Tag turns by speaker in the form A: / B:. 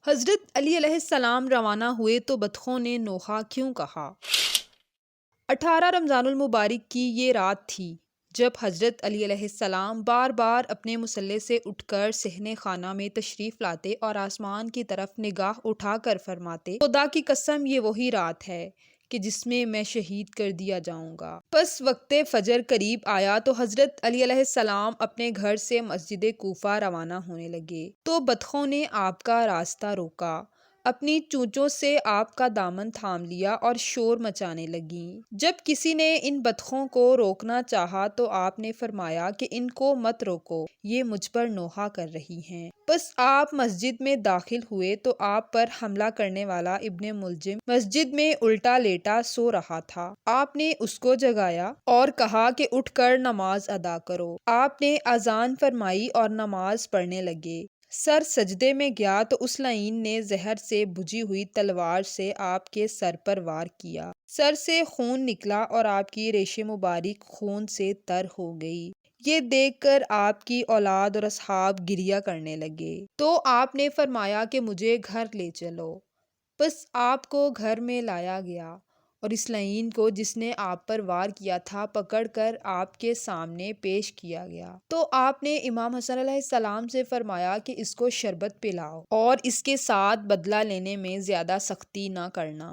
A: حضرت علی علیہ السلام روانہ ہوئے تو بطخوں نے نوحہ کیوں کہا؟ 18 رمضان المبارک کی یہ رات تھی جب حضرت علی علیہ السلام بار بار اپنے مصلے سے اٹھ کر صحن خانہ میں تشریف لاتے اور آسمان کی طرف نگاہ اٹھا کر فرماتے، خدا کی قسم یہ وہی رات ہے کہ جس میں شہید کر دیا جاؤں گا۔ پس وقت فجر قریب آیا تو حضرت علی علیہ السلام اپنے گھر سے مسجد کوفہ روانہ ہونے لگے تو بطخوں نے آپ کا راستہ روکا، اپنی چونچوں سے آپ کا دامن تھام لیا اور شور مچانے لگیں۔ جب کسی نے ان بطخوں کو روکنا چاہا تو آپ نے فرمایا کہ ان کو مت روکو، یہ مجھ پر نوحہ کر رہی ہیں۔ پس آپ مسجد میں داخل ہوئے تو آپ پر حملہ کرنے والا ابن ملجم مسجد میں الٹا لیٹا سو رہا تھا۔ آپ نے اس کو جگایا اور کہا کہ اٹھ کر نماز ادا کرو۔ آپ نے اذان فرمائی اور نماز پڑھنے لگے۔ سر سجدے میں گیا تو اس لعین نے زہر سے بجھی ہوئی تلوار سے آپ کے سر پر وار کیا۔ سر سے خون نکلا اور آپ کی ریش مبارک خون سے تر ہو گئی۔ یہ دیکھ کر آپ کی اولاد اور اصحاب گریہ کرنے لگے تو آپ نے فرمایا کہ مجھے گھر لے چلو۔ پس آپ کو گھر میں لایا گیا اور اس لعین کو جس نے آپ پر وار کیا تھا پکڑ کر آپ کے سامنے پیش کیا گیا تو آپ نے امام حسن علیہ السلام سے فرمایا کہ اس کو شربت پلاؤ اور اس کے ساتھ بدلہ لینے میں زیادہ سختی نہ کرنا۔